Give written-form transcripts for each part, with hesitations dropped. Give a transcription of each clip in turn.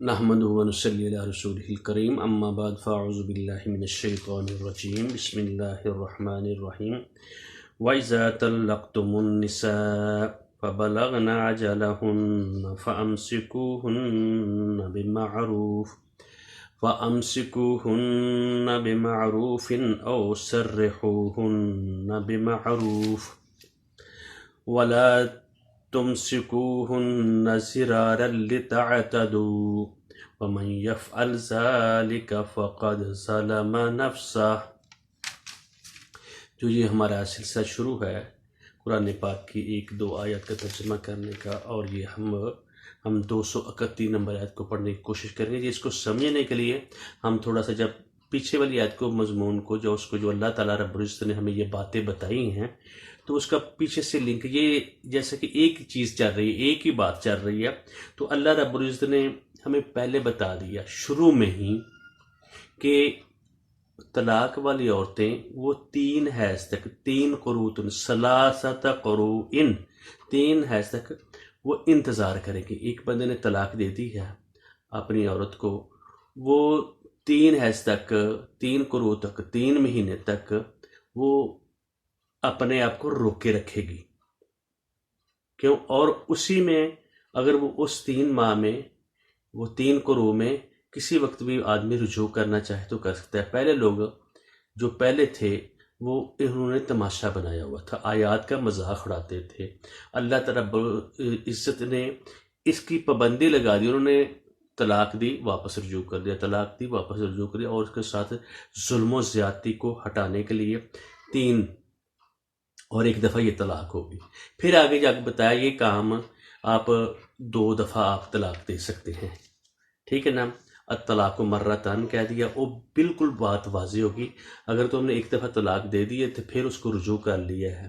نحمدہ و نصلی علی رسولہ الکریم اما بعد فاعوذ باللہ من الشیطان الرجیم بسم اللہ الرحمن الرحیم وَإِذَا طَلَّقْتُمُ النِّسَاءَ فَبَلَغْنَ أَجَلَهُنَّ فَأَمْسِكُوهُنَّ بِمَعْرُوفٍ أَوْ سَرِّحُوهُنَّ بِمَعْرُوفٍ وَلَا تُمْسِكُوهُنَّ ضِرَارًا لِتَعْتَدُوا وَمَنْ يَفْعَلْ ذَلِكَ فَقَدْ ظَلَمَ نَفْسَهُ۔ جو یہ ہمارا سلسلہ شروع ہے قرآن پاک کی ایک دو آیت کا ترجمہ کرنے کا، اور یہ ہم 231 نمبر آیت کو پڑھنے کی کوشش کریں گے۔ اس کو سمجھنے کے لیے ہم تھوڑا سا جب پیچھے والی آیت کو مضمون کو جو اللہ تعالیٰ رب العزت نے ہمیں یہ باتیں بتائی ہیں، تو اس کا پیچھے سے لنک یہ جیسے کہ ایک چیز چل رہی ہے، ایک ہی بات چل رہی ہے، تو اللہ رب العزت نے ہمیں پہلے بتا دیا شروع میں ہی کہ طلاق والی عورتیں وہ 3 حیض تک، 3 قروء ثلاثۃ قروء، 3 حیض تک وہ انتظار کریں گے۔ ایک بندے نے طلاق دے دی ہے اپنی عورت کو، وہ 3 حیض تک، 3 قروء تک، 3 مہینے تک وہ اپنے آپ کو روکے رکھے گی۔ کیوں؟ اور اسی میں اگر وہ اس 3 ماہ میں، وہ 3 قروء میں کسی وقت بھی آدمی رجوع کرنا چاہے تو کر سکتا ہے۔ پہلے لوگ جو پہلے تھے وہ انہوں نے تماشا بنایا ہوا تھا، آیات کا مذاق اڑاتے تھے۔ اللہ تعالیٰ رب العزت نے اس کی پابندی لگا دی، انہوں نے طلاق دی واپس رجوع کر دیا، طلاق دی واپس رجوع کر دیا، اور اس کے ساتھ ظلم و زیادتی کو ہٹانے کے لیے 3 اور ایک دفعہ یہ طلاق ہوگی۔ پھر آگے جا کے بتایا یہ کام آپ 2 دفعہ آپ طلاق دے سکتے ہیں، ٹھیک ہے نا۔ الطلاق مرتان کہہ دیا، وہ بالکل بات واضح ہوگی۔ اگر تم نے ایک دفعہ طلاق دے دی ہے تو پھر اس کو رجوع کر لیا ہے،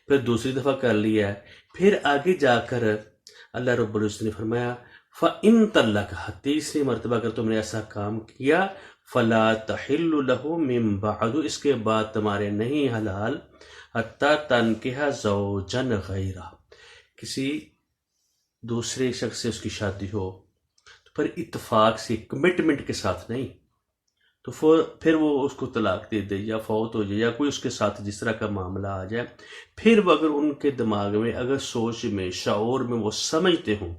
پھر دوسری دفعہ کر لیا ہے، پھر آگے جا کر اللہ رب العزت نے فرمایا فَإِن طَلَّقَهَا، تیسری مرتبہ اگر تم نے ایسا کام کیا فَلَا تَحِلُّ لَهُ مِن بَعْدُ، اس کے بعد تمہارے نہیں حلال حَتَّى تَنكِحَ زَوْجًا غَيْرَهُ، کسی دوسرے شخص سے اس کی شادی ہو تو پھر اتفاق سے، کمٹمنٹ کے ساتھ نہیں، تو پھر وہ اس کو طلاق دے دے یا فوت ہو جائے یا کوئی اس کے ساتھ جس طرح کا معاملہ آ جائے، پھر وہ اگر ان کے دماغ میں، اگر سوچ میں، شعور میں وہ سمجھتے ہوں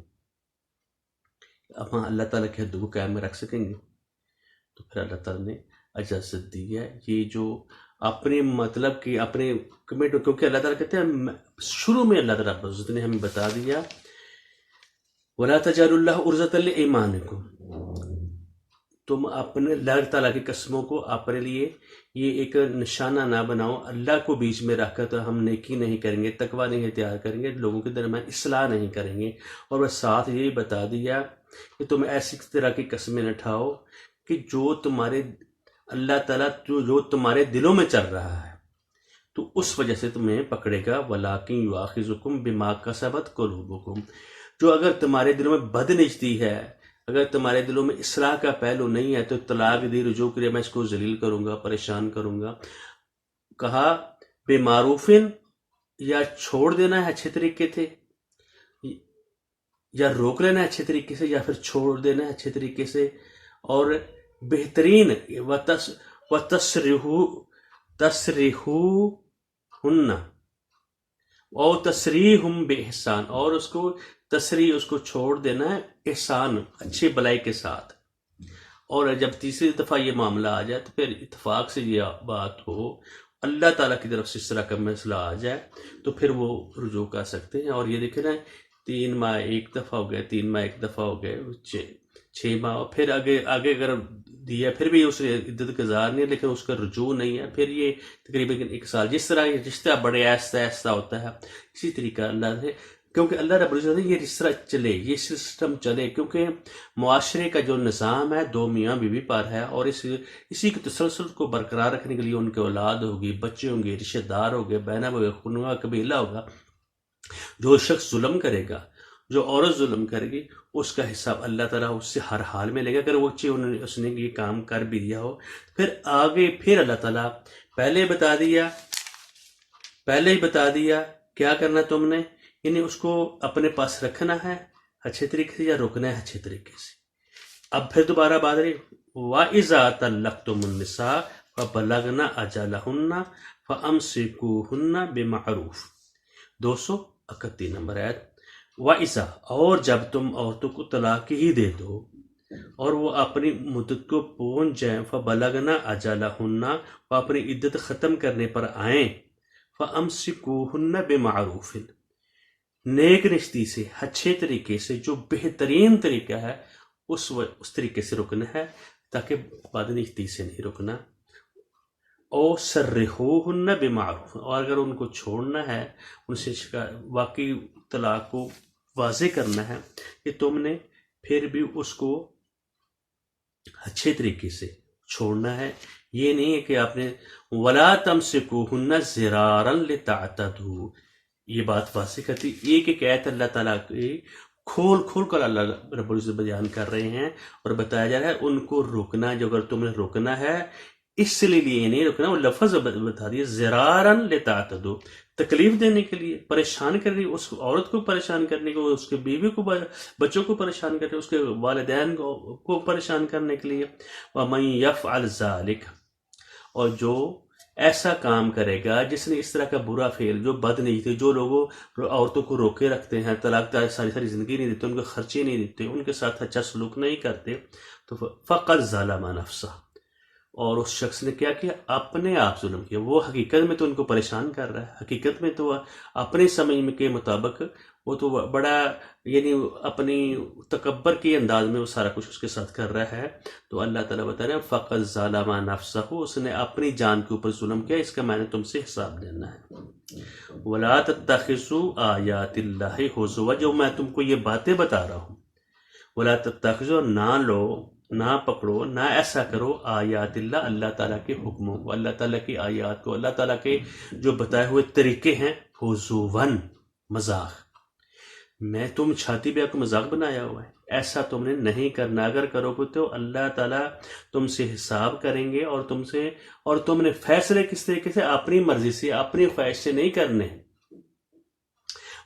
اب ہاں اللہ تعالیٰ کے حدود کو قائم میں رکھ سکیں گے، تو پھر اللہ تعالیٰ نے اجازت دی ہے۔ یہ جو اپنے مطلب کہ اپنے کمٹ، کیونکہ اللہ تعالیٰ کہتے ہیں شروع میں اللہ تعالیٰ نے ہمیں بتا دیا وَلَا تَجْعَلُوا اللَّهَ عُرْضَةً لِأَيْمَانِكُمْ، تم اپنے اللہ تعالیٰ کی قسموں کو اپنے لیے یہ ایک نشانہ نہ بناؤ، اللہ کو بیچ میں رکھ کر تو ہم نیکی نہیں کریں گے، تقوی نہیں اختیار کریں گے، لوگوں کے درمیان اصلاح نہیں کریں گے، اور بس ساتھ یہی بتا دیا کہ تم ایسی طرح کی قسمیں نہ اٹھاؤ کہ جو تمہارے اللہ تعالیٰ جو تمہارے دلوں میں چل رہا ہے تو اس وجہ سے تمہیں پکڑے گا۔ وَلَٰكِن يُؤَاخِذُكُم بِمَا كَسَبَتْ قُلُوبُكُم، جو اگر تمہارے دلوں میں بدنیتی ہے، اگر تمہارے دلوں میں اصلاح کا پہلو نہیں ہے تو طلاق دی، رجوع کرے، میں اس کو ذلیل کروں گا، پریشان کروں گا۔ کہا بے معروفن، یا چھوڑ دینا ہے اچھے طریقے سے، یا روک لینا ہے اچھے طریقے سے، یا پھر چھوڑ دینا ہے اچھے طریقے سے، اور بہترین تسریحوہن اور تسریحم بِإِحْسَان، اور اس کو تسریح، اس کو چھوڑ دینا ہے احسان، اچھے بلائی کے ساتھ۔ اور جب تیسری دفعہ یہ معاملہ آ جائے تو پھر اتفاق سے یہ بات ہو، اللہ تعالیٰ کی طرف سے اس طرح کا مسئلہ آ جائے تو پھر وہ رجوع کر سکتے ہیں۔ اور یہ دیکھیں نا، 3 ماہ ایک دفعہ ہو گئے، 3 ماہ ایک دفعہ ہو گئے، 6 ماہ، پھر آگے اگر دیا پھر بھی اس نے عدت گزار نہیں ہے، لیکن اس کا رجوع نہیں ہے، پھر یہ تقریباً 1 سال۔ جس طرح یہ رشتہ بڑے آہستہ آہستہ ہوتا ہے، اسی طریقہ اللہ نے، کیونکہ اللہ رب العزت نے یہ رشتہ چلے، یہ سسٹم چلے، کیونکہ معاشرے کا جو نظام ہے 2 میاں بیوی پر ہے، اور اسی کے تسلسل کو برقرار رکھنے کے لیے ان کے اولاد ہوگی، بچے ہوں گے، رشتہ دار ہوگے، بہنیں ہوگے، خنوا قبیلہ ہوگا۔ جو شخص ظلم کرے گا، جو عورت ظلم کرے گی، اس کا حساب اللہ تعالیٰ اس سے ہر حال میں لے گا۔ اگر وہ چیز اس نے یہ کام کر بھی دیا ہو، پھر آگے پھر اللہ تعالیٰ پہلے ہی بتا دیا کیا کرنا تم نے، یعنی اس کو اپنے پاس رکھنا ہے اچھے طریقے سے یا روکنا ہے اچھے طریقے سے۔ اب پھر دوبارہ بات رہی وَإِذَا طَلَّقْتُمُ النِّسَاءَ فَبَلَغْنَ أَجَلَهُنَّ فَأَمْسِكُوهُنَّ بِمَعْرُوفٍ 231 نمبر آیت وَإِذَا اور جب تم عورتوں کو طلاق ہی دے دو اور وہ اپنی مدت کو پہنچ جائیں فَبَلَغْنَ أَجَلَهُنَّ وہ اپنی عدت ختم کرنے پر آئیں فَأَمْسِكُوهُنَّ بِمَعْرُوفٍ نیک رشتی سے اچھے طریقے سے جو بہترین طریقہ ہے اس طریقے سے رکنا ہے تاکہ بدنیتی سے نہیں رکنا او سرحوہن بمعروف اور اگر ان کو چھوڑنا ہے ان سے واقعی طلاق کو واضح کرنا ہے کہ تم نے پھر بھی اس کو اچھے طریقے سے چھوڑنا ہے یہ نہیں ہے کہ آپ نے وَلَا تَمْسِكُوهُنَّ زِرَارًا لِتَعْتَدُوا یہ بات واضح کرتی ایک ایک آیت اللہ تعالیٰ کی کھول کر اللہ رب العزت بیان کر رہے ہیں اور بتایا جا رہا ہے ان کو روکنا جو اگر تم نے روکنا ہے اس لیے نہیں روکنا وہ لفظ بتا دیے زراراً لتعتدوا تکلیف دینے کے لیے پریشان کرنے اس عورت کو پریشان کرنے کو اس کے بیوی کو بچوں کو پریشان کرنے اس کے والدین کو پریشان کرنے کے لیے وَمَن يَفْعَلْ ذَلِكَ اور جو ایسا کام کرے گا جس نے اس طرح کا برا فعل جو بد نہیں تھے جو لوگوں عورتوں کو روکے رکھتے ہیں طلاق ساری زندگی نہیں دیتے ان کو خرچے نہیں دیتے ان کے ساتھ اچھا سلوک نہیں کرتے تو فقط ظلم نفسہ اور اس شخص نے کیا کیا اپنے آپ ظلم کیا وہ حقیقت میں تو ان کو پریشان کر رہا ہے حقیقت میں تو اپنے سمجھ کے مطابق وہ تو بڑا یعنی اپنی تکبر کے انداز میں وہ سارا کچھ اس کے ساتھ کر رہا ہے تو اللہ تعالیٰ بتا رہے ہیں فقط ظلم نفسہ اس نے اپنی جان کے اوپر ظلم کیا اس کا میں نے تم سے حساب لینا ہے وَلَا تَتَّخِذُوا آیَاتِ اللَّهِ هُزُوًا جو میں تم کو یہ باتیں بتا رہا ہوں وَلَا تَتَّخِذُوا نہ لو نہ پکڑو نہ ایسا کرو آیات اللہ تعالیٰ کے حکموں کو اللہ تعالیٰ کی آیات کو اللہ تعالیٰ کے جو بتائے ہوئے طریقے ہیں حضوً مذاق میں تم شادی بیاہ کو مذاق بنایا ہوا ہے ایسا تم نے نہیں کرنا اگر کرو گے تو اللہ تعالیٰ تم سے حساب کریں گے اور تم نے فیصلے کس طریقے سے اپنی مرضی سے اپنی خواہش سے نہیں کرنے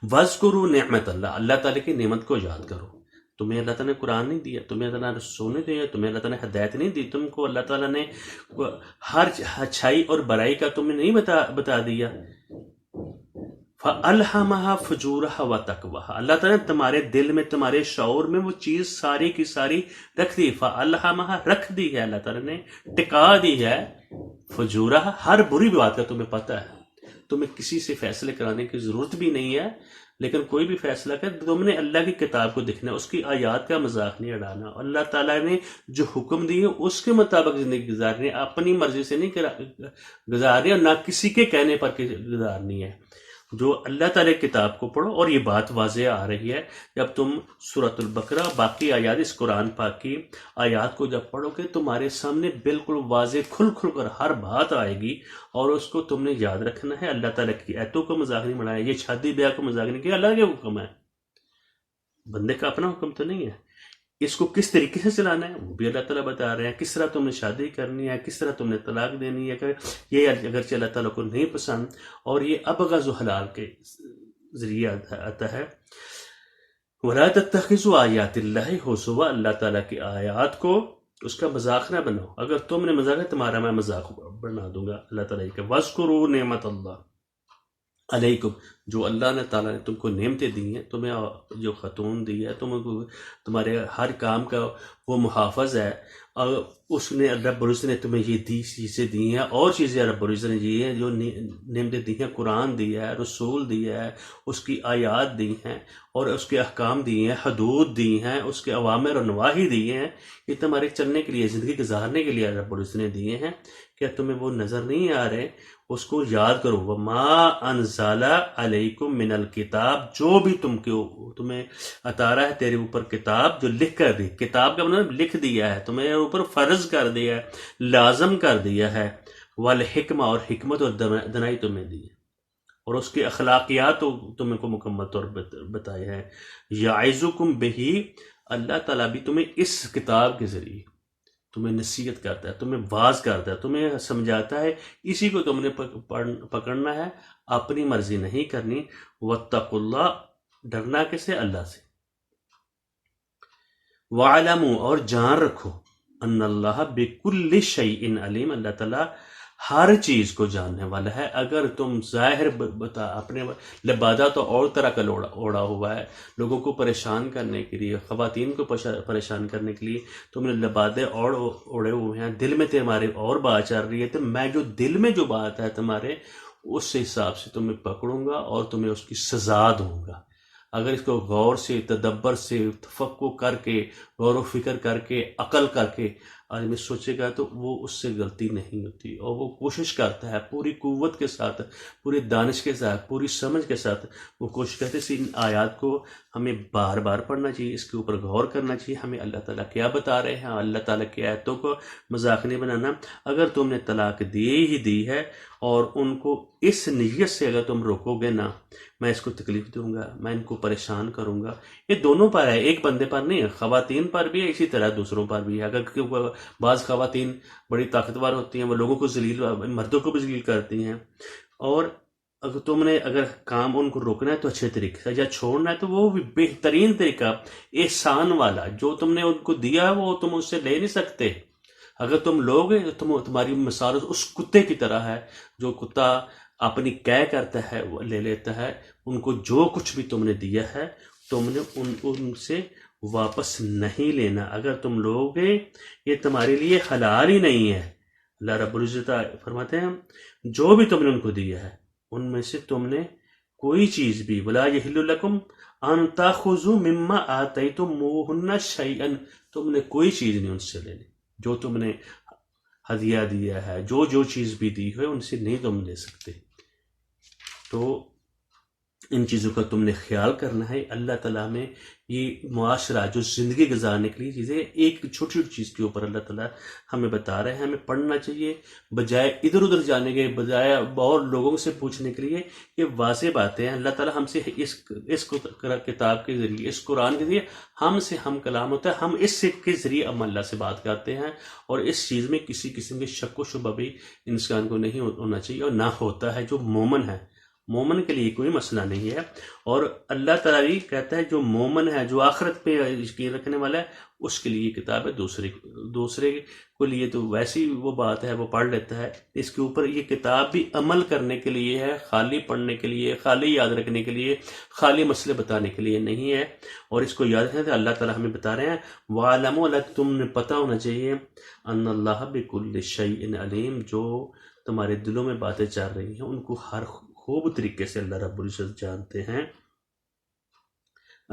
وَاذْكُرُوا نعمت اللہ تعالیٰ کی نعمت کو یاد کرو تمہیں اللہ تعالیٰ نے قرآن نہیں دیا تمہیں اللہ تعالیٰ نے رسول نہیں دیا تمہیں اللہ تعالیٰ نے ہدایت نہیں دی تم کو اللہ تعالیٰ نے ہر اچھائی اور برائی کا تمہیں نہیں بتا دیا فَأَلْهَمَهَا فُجُورَهَا وَتَقْوَاهَا اللہ تعالیٰ نے تمہارے دل میں تمہارے شعور میں وہ چیز ساری کی ساری رکھ دی فَأَلْهَمَهَا رکھ دی ہے اللہ تعالیٰ نے ٹکا دی ہے فجورها ہر بری بات کا تمہیں پتہ ہے تمہیں کسی سے فیصلے کرانے کی ضرورت بھی نہیں ہے لیکن کوئی بھی فیصلہ کر تم نے اللہ کی کتاب کو دیکھنا اس کی آیات کا مذاق نہیں اڑانا اللہ تعالیٰ نے جو حکم دیے اس کے مطابق زندگی گزارنی ہے اپنی مرضی سے نہیں گزارنی اور نہ کسی کے کہنے پر گزارنی ہے جو اللہ تعالیٰ کی کتاب کو پڑھو اور یہ بات واضح آ رہی ہے جب تم سورۃ البقرہ باقی آیات اس قرآن پاک کی آیات کو جب پڑھو گے تمہارے سامنے بالکل واضح کھل کر ہر بات آئے گی اور اس کو تم نے یاد رکھنا ہے اللہ تعالیٰ کی آیتوں کو مذاق نہیں بنایا یہ شادی بیاہ کو مذاق نہیں کیا اللہ کے حکم ہے بندے کا اپنا حکم تو نہیں ہے اس کو کس طریقے سے چلانا ہے وہ بھی اللہ تعالیٰ بتا رہے ہیں کس طرح تم نے شادی کرنی ہے کس طرح تم نے طلاق دینی ہے یہ اگرچہ اللہ تعالیٰ کو نہیں پسند اور یہ ابغض و حلال کے ذریعے آتا ہے وَلَا تَتَّخِذُوا آیَاتِ اللَّهِ هُزُوًا اللہ تعالیٰ کی آیات کو اس کا مذاق نہ بناؤ اگر تم نے مذاق ہے تمہارا میں مذاق بنا دوں گا اللہ تعالیٰ کا وَاذْكُرُوا نعمت اللہ علیکم جو اللہ نے تعالیٰ نے تم کو نعمتیں دی ہیں تمہیں جو خاتون دی ہے تمہارے ہر کام کا وہ محافظ ہے اور اس نے رب العزت نے تمہیں یہ چیزیں دی ہیں اور چیزیں رب العزت نے دی ہیں جو نعمتیں دی ہیں قرآن دی ہے رسول دی ہے اس کی آیات دی ہیں اور اس کے احکام دی ہیں حدود دی ہیں اس کے اوامر اور نواہی دی ہیں یہ تمہارے چلنے کے لیے زندگی گزارنے کے لیے رب العزت نے دیے ہیں کیا تمہیں وہ نظر نہیں آ رہے اس کو یاد کرو وَمَا أَنزَلَ عَلَيْكُم مِّنَ الْكِتَابِ جو بھی تمہیں عطا رہا ہے تیرے اوپر کتاب جو لکھ کر دی کتاب کا مطلب لکھ دیا ہے تمہیں اوپر فرض کر دیا ہے لازم کر دیا ہے والحکمہ اور حکمت اور دنائی تمہیں دی ہے اور اس کے اخلاقیات تمہیں کو مکمل طور پر بتائے ہیں یعظکم بہ اللہ تعالیٰ بھی تمہیں اس کتاب کے ذریعے تمہیں نصیحت کرتا ہے تمہیں واز کرتا ہے تمہیں سمجھاتا ہے اسی کو تم نے پکڑنا ہے اپنی مرضی نہیں کرنی واتقوا اللہ ڈرنا کسے اللہ سے وَعَلَمُوا اور جان رکھو ان اللہ بِكُلِّ شَيْءٍ علیم، اللہ تعالیٰ ہر چیز کو جاننے والا ہے۔ اگر تم ظاہر بتا اپنے لبادہ تو اور طرح کا اوڑا ہوا ہے لوگوں کو پریشان کرنے کے لیے، خواتین کو پریشان کرنے کے لیے تم نے لبادے اور اوڑے ہوئے ہیں، دل میں تمہارے اور بات چل رہی ہے، تو میں جو دل میں جو بات ہے تمہارے، اس حساب سے تمہیں پکڑوں گا اور تمہیں اس کی سزا دوں گا۔ اگر اس کو غور سے، تدبر سے، تفکر کر کے، غور و فکر کر کے، عقل کر کے آدمی سوچے گا تو وہ اس سے غلطی نہیں ہوتی، اور وہ کوشش کرتا ہے پوری قوت کے ساتھ، پوری دانش کے ساتھ، پوری سمجھ کے ساتھ وہ کوشش کرتے ہیں۔ ان آیات کو ہمیں بار بار پڑھنا چاہیے، اس کے اوپر غور کرنا چاہیے، ہمیں اللہ تعالیٰ کیا بتا رہے ہیں، اللہ تعالیٰ کی آیتوں کو مذاق نہیں بنانا۔ اگر تم نے طلاق دی ہے اور ان کو اس نیت سے اگر تم روکو گے نا، میں اس کو تکلیف دوں گا، میں ان کو پریشان کروں گا، یہ دونوں پر ہے، ایک بندے پر نہیں ہے، خواتین پر بھی ہے، اسی طرح دوسروں پر بھی ہے۔ اگر بعض خواتین بڑی طاقتور ہوتی ہیں، وہ لوگوں کو مردوں کو بھی ذلیل کرتی ہیں، اور اگر تم نے کام ان کو روکنا ہے تو اچھے طریقے سے، یا چھوڑنا ہے تو وہ بھی بہترین طریقہ احسان والا، جو تم نے ان کو دیا ہے وہ تم اس سے لے نہیں سکتے۔ اگر تم لوگ تمہاری مثال اس کتے کی طرح ہے، جو کتا اپنی کرتا ہے وہ لے لیتا ہے، ان کو جو کچھ بھی تم نے دیا ہے تم نے ان سے واپس نہیں لینا۔ اگر تم لوگ یہ تمہارے لیے حلال ہی نہیں ہے۔ اللہ رب العزت فرماتے ہیں جو بھی تم نے ان کو دیا ہے ان میں سے تم نے کوئی چیز بھی، وَلَا يَحِلُّ لَكُمْ أَن تَأْخُذُوا مِمَّا آتَيْتُمُوهُنَّ شَيْئًا، تم نے کوئی چیز نہیں ان سے لینی، جو تم نے ہدیہ دیا ہے، جو چیز بھی دی ہے ان سے نہیں تم لے سکتے۔ تو ان چیزوں کا تم نے خیال کرنا ہے۔ اللہ تعالیٰ میں یہ معاشرہ جو زندگی گزارنے کے لیے چیزیں، ایک چھوٹی چھوٹی چیز کے اوپر اللہ تعالیٰ ہمیں بتا رہے ہیں، ہمیں پڑھنا چاہیے بجائے ادھر ادھر جانے کے، بجائے اور لوگوں سے پوچھنے کے لیے۔ یہ واضح باتیں ہیں، اللہ تعالیٰ ہم سے اس کتاب کے ذریعے، اس قرآن کے ذریعے ہم کلام ہوتا ہے، ہم اس کے ذریعے ہم اللہ سے بات کرتے ہیں، اور اس چیز میں کسی قسم کے شک و شبہ بھی انسان کو نہیں ہونا چاہیے، اور نہ ہوتا ہے جو مومن ہے۔ مومن کے لیے کوئی مسئلہ نہیں ہے، اور اللہ تعالیٰ بھی کہتا ہے جو مومن ہے، جو آخرت پہ یقین رکھنے والا ہے، اس کے لیے یہ کتاب ہے۔ دوسرے کو لیے تو ویسی وہ بات ہے، وہ پڑھ لیتا ہے، اس کے اوپر یہ کتاب بھی عمل کرنے کے لیے ہے، خالی پڑھنے کے لیے، خالی یاد رکھنے کے لیے، خالی مسئلے بتانے کے لیے نہیں ہے۔ اور اس کو یاد رکھنے سے اللہ تعالیٰ ہمیں بتا رہے ہیں وَعَلَمُوا، اللہ تم نے پتہ ہونا چاہیے ان اللہ بِكُلِّ شَيْءٍ علیم، جو تمہارے دلوں میں باتیں چل رہی ہیں ان کو ہر خوب طریقے سے اللہ رب العزت جانتے ہیں۔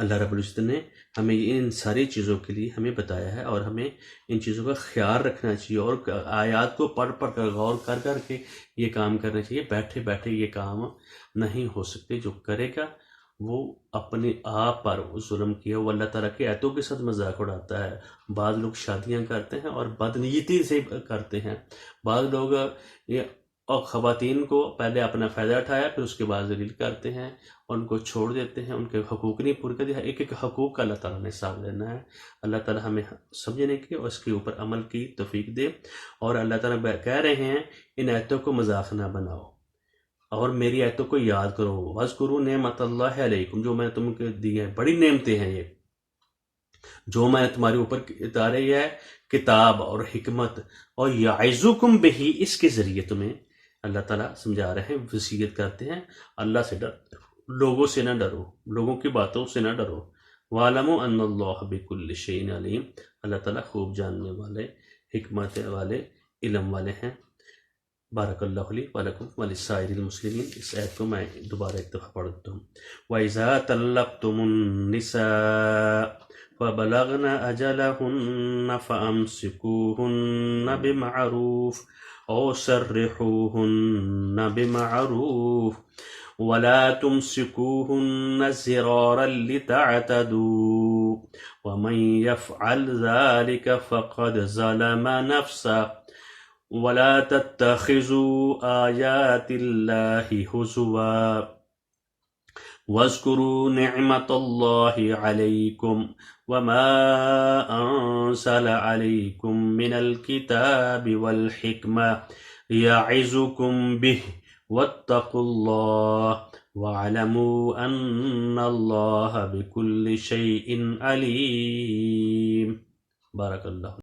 اللہ رب العزت نے ہمیں ان ساری چیزوں کے لیے ہمیں بتایا ہے، اور ہمیں ان چیزوں کا خیال رکھنا چاہیے، اور آیات کو پڑھ کر غور کر کے یہ کام کرنا چاہیے۔ بیٹھے بیٹھے یہ کام نہیں ہو سکتے، جو کرے گا وہ اپنے آپ پر ظلم کیا، وہ اللہ تعالیٰ کے آیتوں کے ساتھ مذاق اڑاتا ہے۔ بعض لوگ شادیاں کرتے ہیں اور بدنیتی سے کرتے ہیں، بعض لوگ اور خواتین کو پہلے اپنا فائدہ اٹھایا، پھر اس کے بعد ذلیل کرتے ہیں اور ان کو چھوڑ دیتے ہیں، ان کے حقوق نہیں پورے کرتے۔ ایک ایک حقوق کا اللہ تعالیٰ نے حساب لینا ہے۔ اللہ تعالیٰ ہمیں سمجھنے کی اور اس کے اوپر عمل کی توفیق دے۔ اور اللہ تعالیٰ کہہ رہے ہیں ان آیتوں کو مذاق نہ بناؤ، اور میری آیتوں کو یاد کرو، وَاذْكُرُوا نِعْمَتَ اللَّهِ عَلَيْكُمْ، جو میں نے تم کو دی ہے، بڑی نعمتیں ہیں یہ جو میں نے تمہارے اوپر اتاری ہے، کتاب اور حکمت، اور یعظکم بہ، اس کے ذریعے تمہیں اللہ تعالیٰ سمجھا رہے ہیں، وصیت کرتے ہیں اللہ سے ڈر، لوگوں سے نہ ڈرو، لوگوں کی باتوں سے نہ ڈرو۔ وَاعْلَمُوا أَنَّ اللَّهَ بِكُلِّ شَيْءٍ عَلِيمٌ، اللہ تعالیٰ خوب جاننے والے، حکمت والے، علم والے ہیں۔ بارک اللہ لی ولکم ولسائر المسلمین۔ اس آیت کو میں دوبارہ ایک دفعہ پڑھ دیتا ہوں۔ وَإِذَا طَلَّقْتُمُ النِّسَاءَ فَبَلَغْنَ أَجَلَهُنَّ فَأَمْسِكُوهُنَّ بِمَعْرُوفٍ أَوْ سَرِّحُوهُنَّ بِمَعْرُوفٍ وَلَا تُمْسِكُوهُنَّ زِرَارًا لِتَعْتَدُوا وَمَنْ يَفْعَلْ ذَلِكَ فَقَدْ ظَلَمَ نَفْسَهُ وَلَا تَتَّخِذُوا آيَاتِ اللَّهِ هُزُوًا وَاذْكُرُوا نِعْمَةَ اللَّهِ عَلَيْكُمْ وَمَا أَنزَلَ عَلَيْكُمْ مِنَ الْكِتَابِ وَالْحِكْمَةِ يَعِظُكُمْ بِهِ وَاتَّقُوا اللَّهَ وَاعْلَمُوا أَنَّ اللَّهَ بِكُلِّ شَيْءٍ عَلِيمٌ. بارک اللہ.